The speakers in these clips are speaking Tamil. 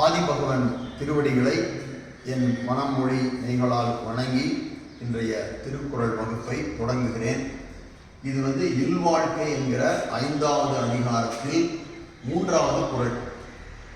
ஆதிபகவன் திருவடிகளை என் மனமொழி மெய்களால் வணங்கி இன்றைய திருக்குறள் வகுப்பை தொடங்குகிறேன். இது இல்வாழ்க்கை என்கிற 5வது அதிகாரத்தில் 3வது குறள்.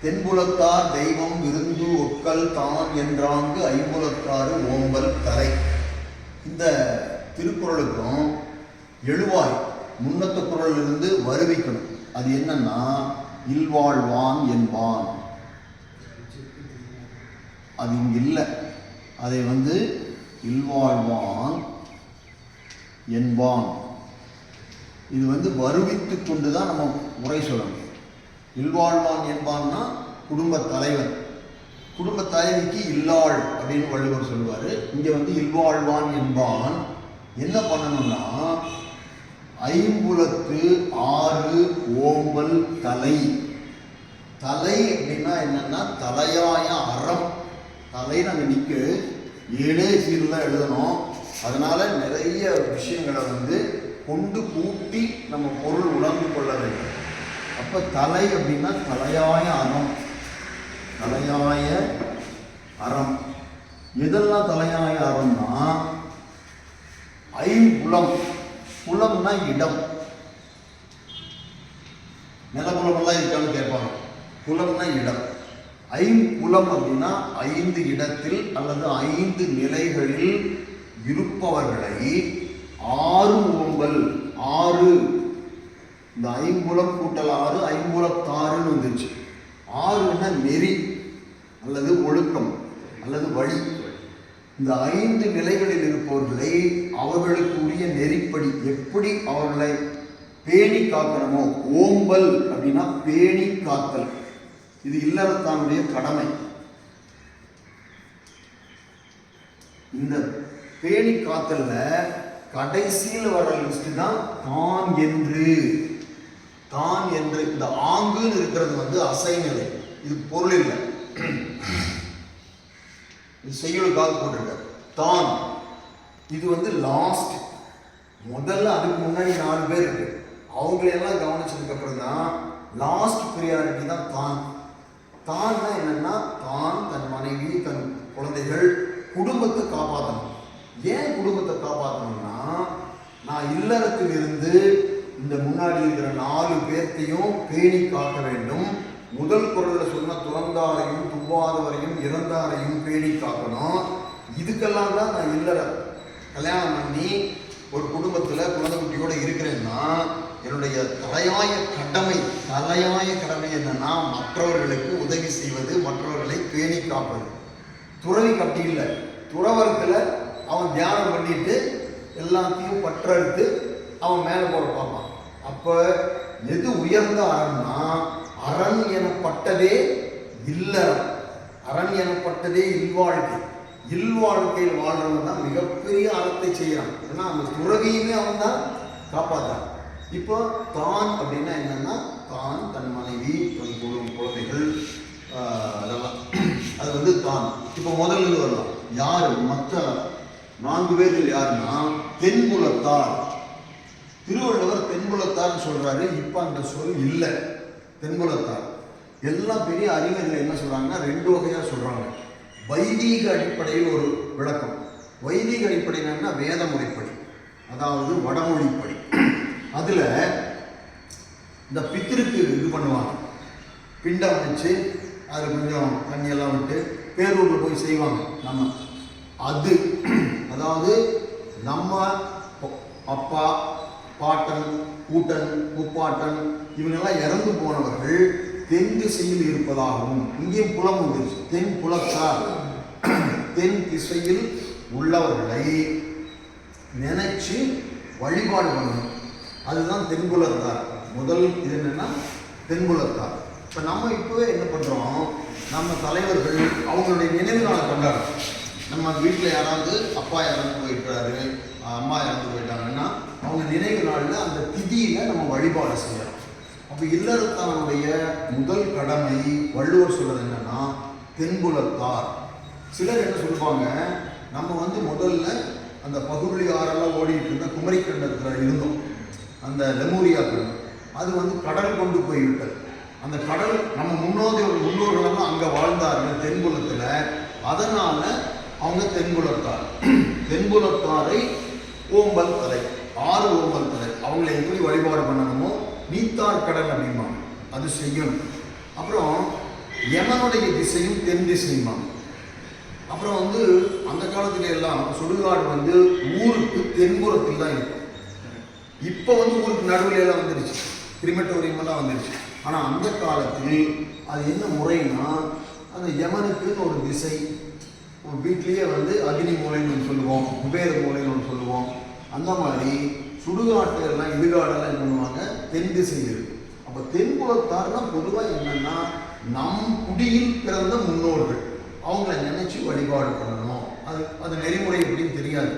தென்புலத்தார் தெய்வம் விருந்து ஒக்கல் தான் என்றாங்கு ஐம்புலத்தாறு ஓம்பல் தலை. இந்த திருக்குறளுக்கும் எழுவாய் முன்னத்த குறளிலிருந்து வருவிக்கணும். அது என்னன்னா, இல்வாழ்வான் என்பான். அது இங்க இல்லை. அதை இல்வாழ்வான் என்பான். இது வருவித்து கொண்டுதான் நம்ம உரை சொல்லணும். இல்வாழ்வான் என்பான்னா குடும்ப தலைவன். குடும்ப தலைவிக்கு இல்லாள் அப்படின்னு வள்ளுவர் சொல்லுவாரு. இங்க இல்வாழ்வான் என்பான் என்ன பண்ணணும்னா, ஐம்புலத்து ஆறு ஓம்பல் தலை. தலை அப்படின்னா என்னன்னா, தலையாய அறம். தலை நம்ம நிற்க 7 சீர்தான் எழுதணும். அதனால நிறைய விஷயங்களை கொண்டு கூட்டி நம்ம பொருள் உணர்ந்து கொள்ள வேண்டும். அப்ப தலை அப்படின்னா தலையாய அறம். தலையாய அறம் எதெல்லாம் தலையாய அறம்னா, ஐம்புலம். புலம்னா இடம். நிலப்புலமெல்லாம் இருக்கான்னு கேட்பாங்க. புலம்னா இடம். ஐம்புலம் அப்படின்னா 5 இடத்தில் அல்லது 5 நிலைகளில் இருப்பவர்களை 6 ஓம்பல். 6 இந்த ஐம்புலம் கூட்டல் 6 ஐம்புலத்தாறுன்னு வந்துச்சு. 6ன்னா நெறி அல்லது ஒழுக்கம் அல்லது வழி. இந்த 5 நிலைகளில் இருப்பவர்களை அவர்களுக்கு உரிய நெறிப்படி எப்படி அவர்களை பேணி காக்கணுமோ. ஓம்பல் அப்படின்னா பேணி காத்தல். இது இல்லறத்தானுடைய கடமை. இந்த பேணி காத்தல்ல கடைசியில் வர லிஸ்ட் தான் தான் என்று. தான் என்று இந்த ஆங்குன்னு இருக்கிறது அசைநிலை. இது பொருள் இல்லை, இது செய்யுளுக்காக போட்டிருக்க. தான் இது லாஸ்ட். முதல்ல அதுக்கு முன்னாடி 4 பேர் இருக்கு. அவங்களையெல்லாம் கவனிச்சதுக்கு அப்புறம் தான் லாஸ்ட் ப்ரியாரிட்டி தான் தான். தான்னா என்னன்னா, தான் தன் மனைவி தன் குழந்தைகள் குடும்பத்தை காப்பாற்றணும். ஏன் குடும்பத்தை காப்பாற்றணும்னா, நான் இல்லறத்தில் இருந்து இந்த முன்னாடி இருக்கிற 4 பேர்த்தையும் பேணி காக்க வேண்டும். முதல் குறள்ல சொன்ன துறந்தாரையும் துவாதவரையும் இறந்தாரையும் பேணி காக்கணும். இதுக்கெல்லாம் தான் நான் இல்லற கல்யாணம் பண்ணி ஒரு குடும்பத்தில் குழந்தை குட்டியோட இருக்கிறேன்னா, என்னுடைய தலையாய கடமை என்னன்னா, மற்றவர்களுக்கு உதவி செய்வது, மற்றவர்களை பேணி காப்பது. துறவிக்கு அப்படி இல்லை. துறவரத்தில் அவன் தியானம் பண்ணிட்டு எல்லாத்தையும் பற்றறுத்து அவன் மேலே போட பார்ப்பான். அப்போ எது உயர்ந்த அறம்னா, அரண் எனப்பட்டதே இல்லறம். அரண் எனப்பட்டதே இல்வாழ்க்கை. இல்வாழ்க்கையில் வாழ்றவன் தான் மிகப்பெரிய அறத்தை செய்யறான். ஏன்னா அந்த துறவியுமே அவன் தான் காப்பாற்றான். இப்போ தான் அப்படின்னா என்னன்னா, தான் தன் மனைவி தன் குழந்தைகள் அதெல்லாம் அது தான். இப்போ முதல்ல வரலாம். யாரு மற்ற 4 பேர்கள் யாருன்னா, தென்புலத்தார். திருவள்ளுவர் தென்புலத்தார்னு சொல்றாரு. இப்போ அந்த சொல் இல்லை. தென்புலத்தார் எல்லா பெரிய அறிஞர்கள் என்ன சொல்றாங்கன்னா, 2 வகையா சொல்றாங்க. வைதீக அடிப்படையில் ஒரு விளக்கம். வைதீக அடிப்படையினா வேத முறைப்படி, அதாவது வடமொழிப்படி. அதுல இந்த பித்திருக்கு இது பண்ணுவாங்க. பிண்டம் வச்சு அது கொஞ்சம் தண்ணியெல்லாம் விட்டு பேரூர்ல போய் செய்வாங்க. நம்ம அது அதாவது நம்ம அப்பா பாட்டன் கூட்டன் முப்பாட்டன் இவங்கெல்லாம் இறந்து போனவர்கள் தென் திசையில் இருப்பதாகவும், இங்கேயும் புலம் வந்துருச்சு. தென் புலத்தார், தென் திசையில் உள்ளவர்களை நினைச்சு வழிபாடு பண்ணணும். அதுதான் தென்புலத்தார். முதல் இது என்னன்னா தென்புலத்தார். இப்போ நம்ம இப்போவே என்ன பண்ணுறோம், நம்ம தலைவர்கள் அவங்களுடைய நினைவு நாளை கொண்டாடுறோம். நம்ம வீட்டில் யாராவது அப்பா இறந்து போயிட்டாரு, அம்மா இறந்து போயிட்டாங்கன்னா அவங்க நினைவு நாளில் அந்த திதியில் நம்ம வழிபாடு செய்யறோம். அப்போ இல்லறத்தானுடைய முதல் கடமை வள்ளுவர் சொல்றது என்னன்னா, தென்புலத்தார். சிலர் என்ன சொல்லுவாங்க, நம்ம முதல்ல அந்த பகுதி ஆறெல்லாம் ஓடிட்டு இருந்த குமரிக்கண்டத்தில் இருந்தோம். அந்த லெமூரியா கண்டம் அது கடல் கொண்டு போய்விட்டது. அந்த கடல் நம்ம முன்னோர்களெல்லாம் அங்கே வாழ் தென்புலத்துல. அதனால அவங்க தென்புலத்தார். தென்புலத்தாரை ஓம்பல் தலை, 6 ஓம்பல் தலை. அவங்களை எப்படி வழிபாடு பண்ணணுமோ நீத்தார் கடல் அப்படிம்பாங்க, அது செய்யணும். அப்புறம் யமனுடைய திசையும் தென் திசையும்பாங்க. அப்புறம் வந்து அந்த காலத்துல எல்லாம் சுடுகாடு ஊருக்கு தென்புறத்தில் தான் இருக்கும். இப்போ ஊருக்கு நடுவில் எல்லாம் வந்துருச்சு, கிரிமட்டோரியம் எல்லாம் வந்துருச்சு. ஆனால் அந்த காலத்தில் அது என்ன முறைன்னா, அந்த யமனுக்குன்னு ஒரு திசை, ஒரு வீட்லேயே அக்னி மூலைன்னு ஒன்று சொல்லுவோம், குபேர மூலைன்னு ஒன்று சொல்லுவோம். அந்த மாதிரி சுடுகாட்டு எல்லாம் இடுகாடெல்லாம் என்ன பண்ணுவாங்க, தென் திசையில் இருக்கு. அப்போ தென்புலத்தார்னா பொதுவாக என்னன்னா, நம் குடியில் பிறந்த முன்னோர்கள், அவங்கள நினைச்சு வழிபாடு பண்ணணும். அது நெறிமுறை எப்படின்னு தெரியாது,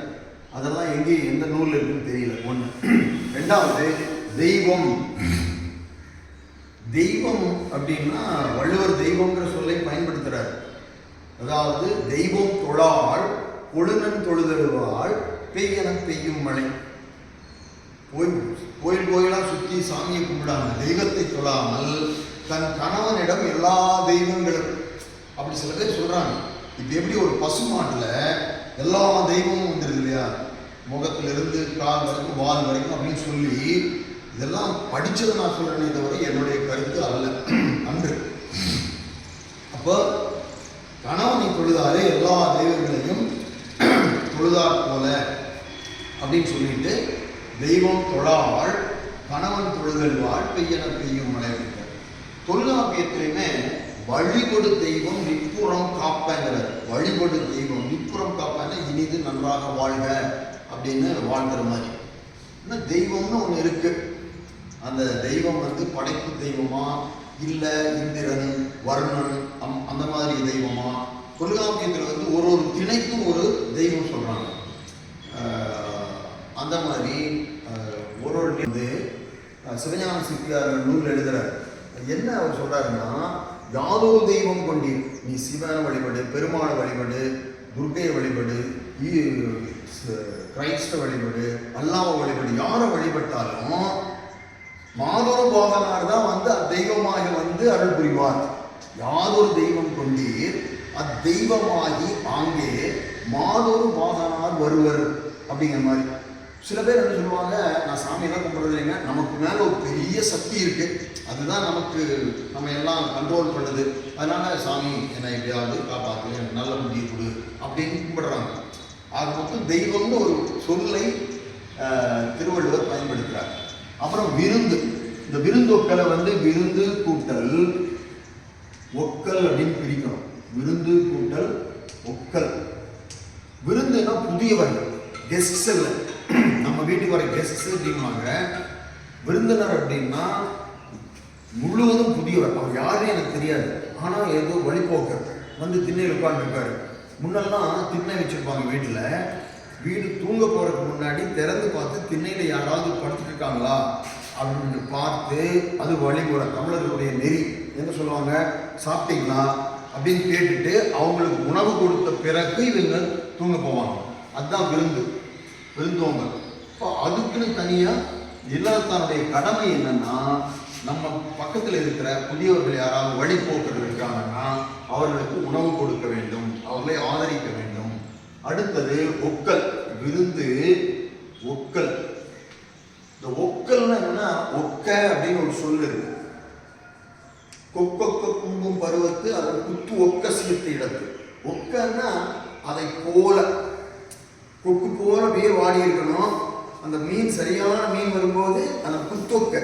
அதெல்லாம் எங்கேயும் எந்த நூலில் இருக்குன்னு தெரியல. ஒன்று. ரெண்டாவது, தெய்வம். தெய்வம் அப்படின்னா வள்ளுவர் தெய்வம்ங்கிற சொல்லை பயன்படுத்துறாரு. அதாவது தெய்வம் தொழாள் கொழுநன் தொழுதழுவாள் பெய்யன பெய்யும் மழை. கோயில் கோயிலா சுற்றி சாமியை கும்பிடாம, தெய்வத்தை தொழாமல் தன் கணவனிடம் எல்லா தெய்வங்களும், அப்படி சில பேர் சொல்றாங்க. இப்ப எப்படி ஒரு பசுமாட்டுல எல்லா தெய்வமும் வந்துருது இல்லையா, முகத்திலிருந்து கால் வரைக்கும் வால் வரைக்கும் அப்படின்னு சொல்லி, இதெல்லாம் படிச்சதை நான் சொல்றேனே தவிர என்னுடைய கருத்து அல்ல அன்று. அப்போ கணவனை தொழுதாலே எல்லா தெய்வங்களையும் தொழுதாற் போல அப்படின்னு சொல்லிட்டு, தெய்வம் தொழாவாள் கணவன் தொழுதல்வாள் பெய்யன பெய்யும் மழை. தொல்காப்பியத்திலுமே வழிபடு தெய்வம் நிப்புறம் காப்பங்கிறார். வழிபடு தெய்வம் நிப்புறம் காப்பன்னா இனிது நன்றாக வாழ்க அப்படின்னு வாழ்கிற மாதிரி. ஏன்னா தெய்வம்னு ஒன்று இருக்கு. அந்த தெய்வம் படைப்பு தெய்வமா, இல்லை இந்திரன் வருணன் அந்த மாதிரி தெய்வமா? தொல்காப்பியத்தில் ஒரு ஒரு திணைக்கும் ஒரு தெய்வம் சொல்றாங்க. அந்த மாதிரி ஒரு சிவஞான சித்தியார் நூல் எழுதுறார். என்ன அவர் சொல்றாருன்னா, யாதொரு தெய்வம் கொண்டீர், நீ சிவனை வழிபடு, பெருமாளை வழிபடு, துர்க்கையை வழிபடு, கிரைஸ்ட வழிபடு, அல்லாஹ்வை வழிபடு, யாரை வழிபட்டாலும் மாதொரு பாகனார் தான் அத்தெய்வமாக அருள் புரிவார். யாதொரு தெய்வம் கொண்டீர் அத்தெய்வமாகி ஆங்கே மாதொரு பாகனார் வருவர் அப்படிங்கிற மாதிரி. சில பேர் என்ன சொல்லுவாங்க, நான் சாமியெல்லாம் கும்பிட்றது இல்லைங்க, நமக்கு மேலே ஒரு பெரிய சக்தி இருக்கு, அதுதான் நம்ம எல்லாம் கண்ட்ரோல் பண்ணுது, அதனால சாமி என்னை எப்படியாவது காப்பாற்று, எனக்கு நல்ல புத்தியை கொடு அப்படின்னு கும்பிடுறாங்க. ஆக மொத்தம் தெய்வம்னு ஒரு சொல்லை திருவள்ளுவர் பயன்படுத்துகிறார். அப்புறம் விருந்து. இந்த விருந்தொக்களை விருந்து கூட்டல் ஒக்கல் அப்படின்னு பிரிக்கணும். விருந்து கூட்டல் ஒக்கல். விருந்துன்னா புதியவர்கள், கெஸ்ட்ஸ் இல்லை, நம்ம வீட்டுக்கு வர கெஸ்ட்ஸ் அப்படின்வாங்க. விருந்தினர் அப்படின்னா முழுவதும் புதியவர், அவர் யாருன்னு எனக்கு தெரியாது, ஆனால் ஏதோ வழிபோக்கர் திண்ணையில் உட்காந்துருக்காரு. முன்னெல்லாம் திண்ணை வச்சிருப்பாங்க வீட்டில். வீடு தூங்க போறதுக்கு முன்னாடி திறந்து பார்த்து திண்ணையில் யாராவது படுத்துட்டு இருக்காங்களா அப்படின்னு பார்த்து, அது வழிமுறை, தமிழர்களுடைய நெறி. என்ன சொல்லுவாங்க, சாப்பிட்டீங்களா அப்படின்னு கேட்டுட்டு அவங்களுக்கு உணவு கொடுத்த பிறகு இவங்க தூங்க போவாங்க. அதுதான் விருந்தோங்க. இப்போ அதுக்குன்னு தனியாக இல்லறத்தானுடைய கடமை என்னன்னா, நம்ம பக்கத்தில் இருக்கிற புதியவர்கள் யாராவது வழிபோக்கர்கள் இருக்காங்கன்னா அவர்களுக்கு உணவு கொடுக்க வேண்டும், அவர்களை ஆதரிக்க வேண்டும். அடுத்தது ஒக்கல். விருந்து ஒக்கல். இந்த ஒக்கல்னா என்னன்னா, ஒக்க அப்படின்னு ஒரு சொல் இருக்கு. கொக்கொக்க குங்கும் பருவத்து அதன் குத்து ஒக்க சீர்த்த இடத்து. ஒக்கன்னா அதை போல, கொக்கு போல வேர் வாடி இருக்கணும். அந்த மீன் சரியான மீன் வரும்போது அந்த குத்தொக்க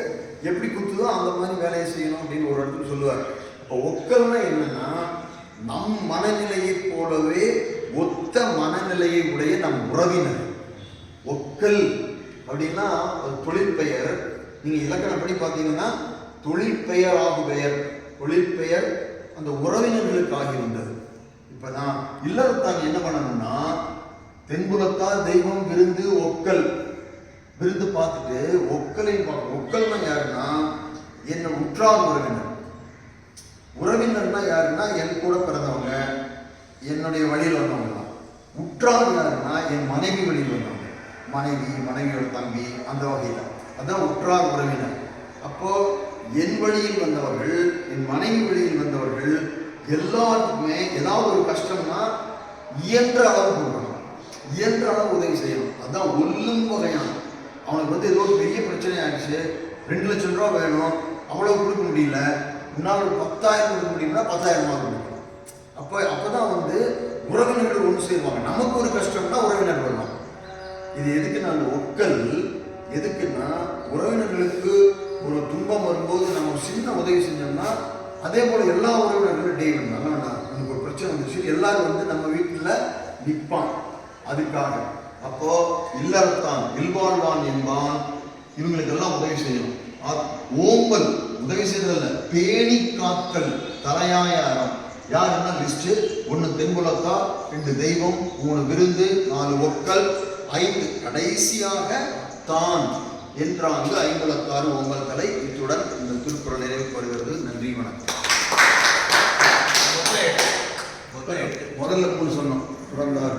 எப்படி குத்துதோ அந்த மாதிரி வேலையை செய்யணும் அப்படின்னு ஒரு இடத்துல சொல்லுவார். இப்போ ஒக்கல்னா என்னன்னா, நம் மனநிலையை போலவே ஒத்த மனநிலையை உடைய நம் உறவினர். ஒக்கல் அப்படின்னா ஒரு தொழிற்பெயர். நீங்க இலக்கணப்படி பார்த்தீங்கன்னா தொழிற்பெயர் ஆகு பெயர், தொழிற்பெயர் அந்த உறவினர்களுக்கு ஆகி வந்தது. இப்ப நான் இல்லறத்தான் என்ன பண்ணணும்னா, தென்புலத்தால் தெய்வம் விருந்து ஒக்கல். விருந்து பார்த்துட்டு ஒக்கலையும் பார்க்கணும். ஒக்கல்னா யாருன்னா, என்ன உற்றார் உறவினர். உறவினர்னா யாருன்னா, என் கூட பிறந்தவங்க, என்னுடைய வழியில் வந்தவங்க தான். உற்றார் யாருன்னா, என் மனைவி வழியில் வந்தவங்க, மனைவியோட தம்பி, அந்த வகையில். அதான் உற்றார் உறவினர். அப்போ என் வழியில் வந்தவர்கள், என் மனைவி வழியில் வந்தவர்கள் எல்லாத்துக்குமே ஏதாவது ஒரு கஷ்டம்னா இயன்ற அளவு கொடுக்கணும், இயன்ற அளவு உதவி செய்யணும். அதுதான் ஒல்லும் வகையான. அவனுக்கு வந்து ஏதோ ஒரு பெரிய பிரச்சனை ஆயிடுச்சு, 2 லட்சம் ரூபா வேணும், அவ்வளவு கொடுக்க முடியல, முன்னால் ஒரு 10,000 கொடுக்க முடியும்னா 10,000 கொடுக்கணும். அப்பதான் வந்து உறவினர்கள் ஒன்று செய்வாங்க. நமக்கு ஒரு கஷ்டம்னா உறவினர் வரணும். இது எதுக்குன்னா அந்த ஒக்கல் எதுக்குன்னா, உறவினர்களுக்கு ஒரு துன்பம் வரும்போது நம்ம ஒரு சின்ன உதவி செஞ்சோம்னா, அதே போல எல்லா உறவினர்களும் டே வந்தாங்க, நமக்கு ஒரு பிரச்சனை வந்துச்சு, எல்லாரும் வந்து நம்ம வீட்டில் நிற்பான். அதுக்காக அப்போ இல்லறத்தான் இல்வாழ்வான் என்பான், இவங்களுக்கெல்லாம் உதவி செய்யணும். ஓம்பல் உதவி செய்ததில்ல, பேணி காத்தல் தலையாயாரம். யாருன்னா லிஸ்ட்: 1 தென்புலத்தா, 2 தெய்வம், 3 விருந்து, 4 ஒக்கல், 5 கடைசியாக தான் என்றாங்கு 5 ஓம்பல் தலை. இத்துடன் இந்த திருக்குறள் நிறைவுக்கு வருகிறது. நன்றி, வணக்கம். முதல்ல 3 சொன்னோம், தொடர்ந்தார்.